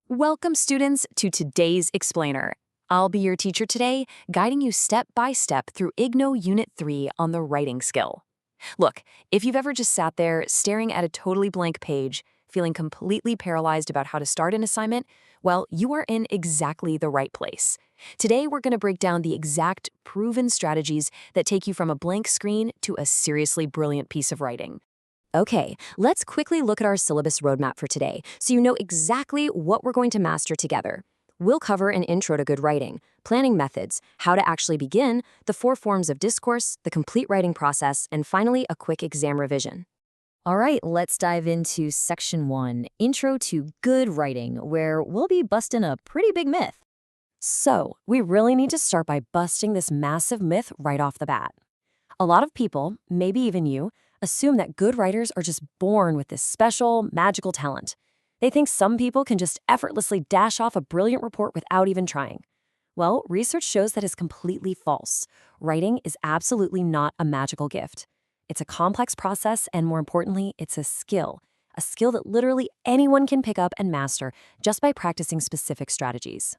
Welcome, students, to today's Explainer. I'll be your teacher today, guiding you step by step through IGNOU Unit 3 on the writing skill. Look, if you've ever just sat there staring at a totally blank page, feeling completely paralyzed about how to start an assignment, well, you are in exactly the right place. Today, we're going to break down the exact proven strategies that take you from a blank screen to a seriously brilliant piece of writing. Okay, let's quickly look at our syllabus roadmap for today so you know exactly what we're going to master together. We'll cover an intro to good writing, planning methods, how to actually begin, the 4 forms of discourse, the complete writing process, and finally, a quick exam revision. All right, let's dive into Section 1, Intro to Good Writing, where we'll be busting a pretty big myth. So, we really need to start by busting this massive myth right off the bat. A lot of people, maybe even you, assume that good writers are just born with this special, magical talent. They think some people can just effortlessly dash off a brilliant report without even trying. Well, research shows that is completely false. Writing is absolutely not a magical gift. It's a complex process, and more importantly, it's a skill that literally anyone can pick up and master just by practicing specific strategies.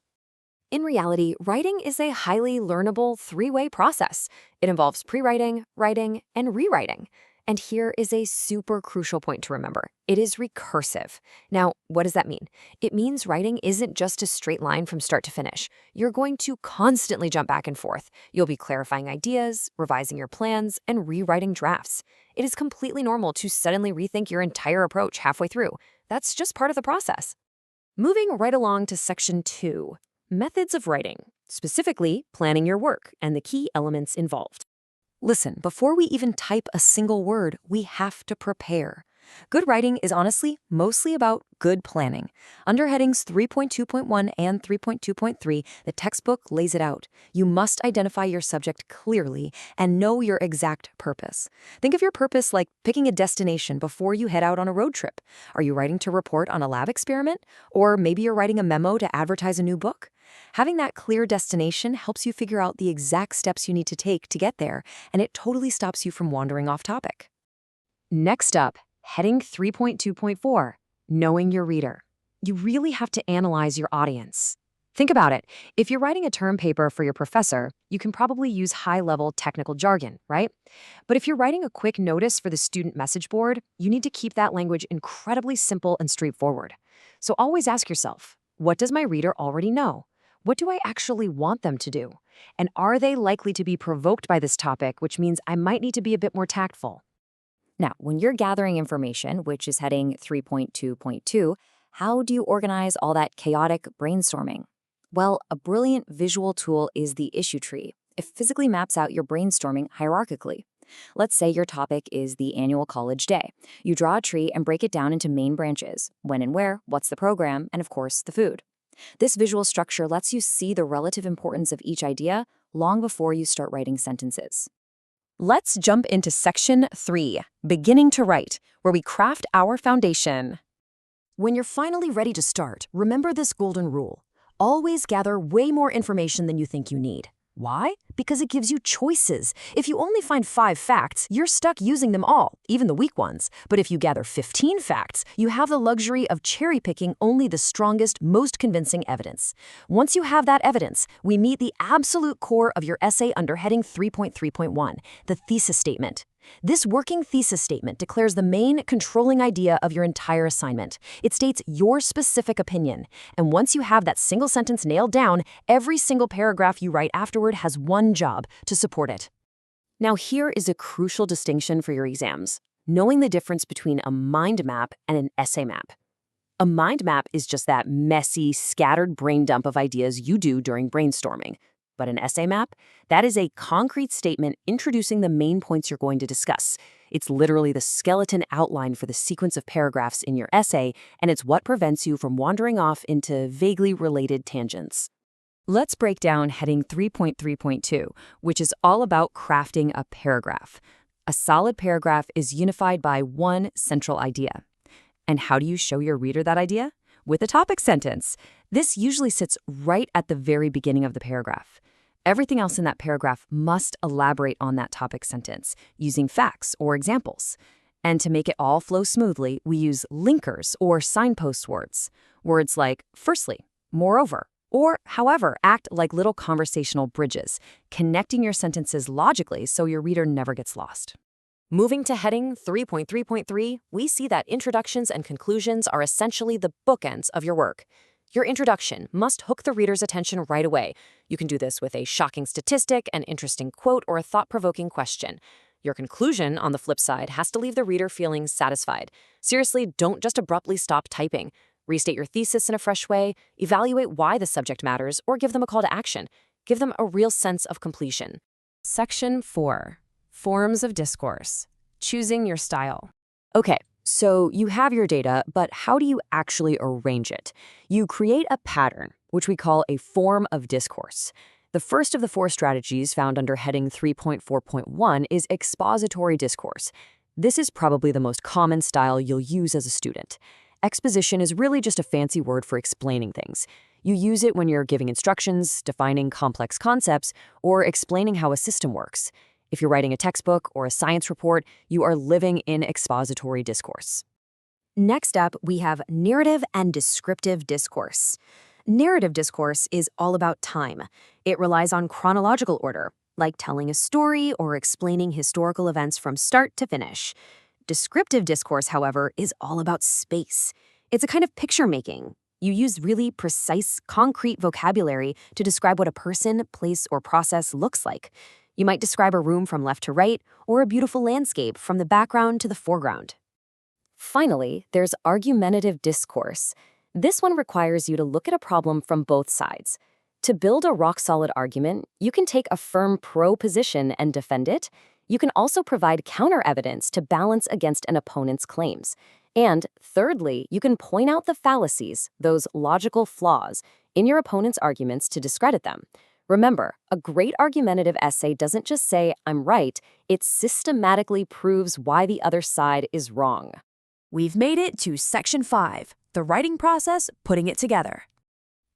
In reality, writing is a highly learnable 3-way process. It involves pre-writing, writing, and rewriting. And here is a super crucial point to remember. It is recursive. Now, what does that mean? It means writing isn't just a straight line from start to finish. You're going to constantly jump back and forth. You'll be clarifying ideas, revising your plans, and rewriting drafts. It is completely normal to suddenly rethink your entire approach halfway through. That's just part of the process. Moving right along to Section 2, Methods of Writing, specifically planning your work and the key elements involved. Listen, before we even type a single word, we have to prepare. Good writing is honestly mostly about good planning. Under headings 3.2.1 and 3.2.3, the textbook lays it out. You must identify your subject clearly and know your exact purpose. Think of your purpose like picking a destination before you head out on a road trip. Are you writing to report on a lab experiment? Or maybe you're writing a memo to advertise a new book? Having that clear destination helps you figure out the exact steps you need to take to get there, and it totally stops you from wandering off topic. Next up, heading 3.2.4, Knowing Your Reader. You really have to analyze your audience. Think about it. If you're writing a term paper for your professor, you can probably use high-level technical jargon, right? But if you're writing a quick notice for the student message board, you need to keep that language incredibly simple and straightforward. So always ask yourself, what does my reader already know? What do I actually want them to do? And are they likely to be provoked by this topic, which means I might need to be a bit more tactful? Now, when you're gathering information, which is heading 3.2.2, how do you organize all that chaotic brainstorming? Well, a brilliant visual tool is the issue tree. It physically maps out your brainstorming hierarchically. Let's say your topic is the annual college day. You draw a tree and break it down into main branches: when and where, what's the program, and of course, the food. This visual structure lets you see the relative importance of each idea long before you start writing sentences. Let's jump into Section 3, Beginning to Write, where we craft our foundation. When you're finally ready to start, remember this golden rule. Always gather way more information than you think you need. Why? Because it gives you choices. If you only find 5 facts, you're stuck using them all, even the weak ones. But if you gather 15 facts, you have the luxury of cherry-picking only the strongest, most convincing evidence. Once you have that evidence, we meet the absolute core of your essay under heading 3.3.1, the thesis statement. This working thesis statement declares the main controlling idea of your entire assignment. It states your specific opinion. And once you have that single sentence nailed down, every single paragraph you write afterward has one job: to support it. Now, here is a crucial distinction for your exams: knowing the difference between a mind map and an essay map. A mind map is just that messy, scattered brain dump of ideas you do during brainstorming. But an essay map? That is a concrete statement introducing the main points you're going to discuss. It's literally the skeleton outline for the sequence of paragraphs in your essay, and it's what prevents you from wandering off into vaguely related tangents. Let's break down heading 3.3.2, which is all about crafting a paragraph. A solid paragraph is unified by one central idea. And how do you show your reader that idea? With a topic sentence. This usually sits right at the very beginning of the paragraph. Everything else in that paragraph must elaborate on that topic sentence, using facts or examples. And to make it all flow smoothly, we use linkers or signpost words. Words like firstly, moreover, or however act like little conversational bridges, connecting your sentences logically so your reader never gets lost. Moving to heading 3.3.3, we see that introductions and conclusions are essentially the bookends of your work. Your introduction must hook the reader's attention right away. You can do this with a shocking statistic, an interesting quote, or a thought-provoking question. Your conclusion, on the flip side, has to leave the reader feeling satisfied. Seriously, don't just abruptly stop typing. Restate your thesis in a fresh way, evaluate why the subject matters, or give them a call to action. Give them a real sense of completion. Section 4. Forms of discourse. Choosing your style. Okay, so you have your data, but how do you actually arrange it? You create a pattern, which we call a form of discourse. The first of the 4 strategies found under heading 3.4.1 is expository discourse. This is probably the most common style you'll use as a student. Exposition is really just a fancy word for explaining things. You use it when you're giving instructions, defining complex concepts, or explaining how a system works. If you're writing a textbook or a science report, you are living in expository discourse. Next up, we have narrative and descriptive discourse. Narrative discourse is all about time. It relies on chronological order, like telling a story or explaining historical events from start to finish. Descriptive discourse, however, is all about space. It's a kind of picture-making. You use really precise, concrete vocabulary to describe what a person, place, or process looks like. You might describe a room from left to right, or a beautiful landscape from the background to the foreground. Finally, there's argumentative discourse. This one requires you to look at a problem from both sides. To build a rock-solid argument, you can take a firm pro position and defend it. You can also provide counter-evidence to balance against an opponent's claims. And thirdly, you can point out the fallacies, those logical flaws, in your opponent's arguments to discredit them. Remember, a great argumentative essay doesn't just say, "I'm right," it systematically proves why the other side is wrong. We've made it to Section 5, the writing process, putting it together.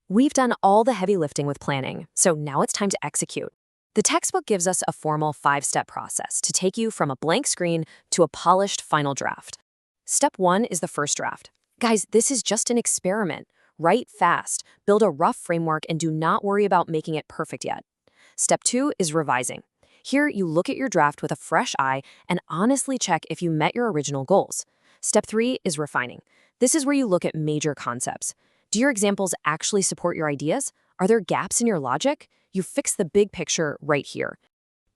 We've done all the heavy lifting with planning, so now it's time to execute. The textbook gives us a formal 5-step process to take you from a blank screen to a polished final draft. Step 1 is the first draft. Guys, this is just an experiment. Write fast, build a rough framework, and do not worry about making it perfect yet. Step 2 is revising. Here, you look at your draft with a fresh eye and honestly check if you met your original goals. Step 3 is refining. This is where you look at major concepts. Do your examples actually support your ideas? Are there gaps in your logic? You fix the big picture right here.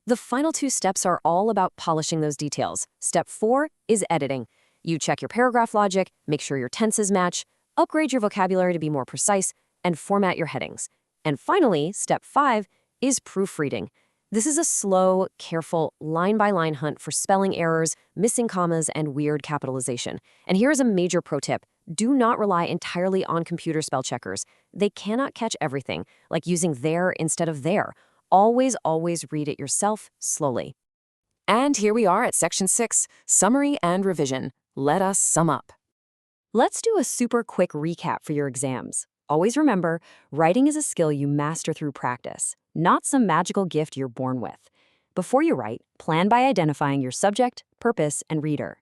The final 2 steps are all about polishing those details. Step 4 is editing. You check your paragraph logic, make sure your tenses match, upgrade your vocabulary to be more precise, and format your headings. And finally, step 5 is proofreading. This is a slow, careful, line-by-line hunt for spelling errors, missing commas, and weird capitalization. And here's a major pro tip. Do not rely entirely on computer spell checkers. They cannot catch everything, like using there instead of there. Always read it yourself slowly. And here we are at Section 6, Summary and Revision. Let us sum up. Let's do a super quick recap for your exams. Always remember, writing is a skill you master through practice, not some magical gift you're born with. Before you write, plan by identifying your subject, purpose, and reader.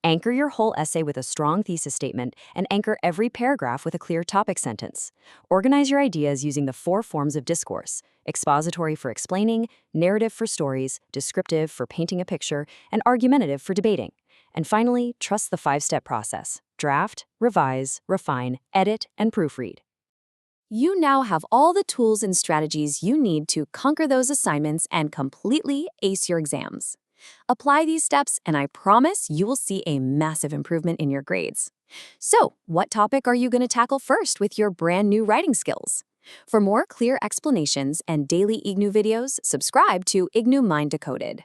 Anchor your whole essay with a strong thesis statement and anchor every paragraph with a clear topic sentence. Organize your ideas using the 4 forms of discourse: expository for explaining, narrative for stories, descriptive for painting a picture, and argumentative for debating. And finally, trust the 5-step process: draft, revise, refine, edit, and proofread. You now have all the tools and strategies you need to conquer those assignments and completely ace your exams. Apply these steps, and I promise you will see a massive improvement in your grades. So, what topic are you going to tackle first with your brand new writing skills? For more clear explanations and daily IGNOU videos, subscribe to IGNOU Mind Decoded.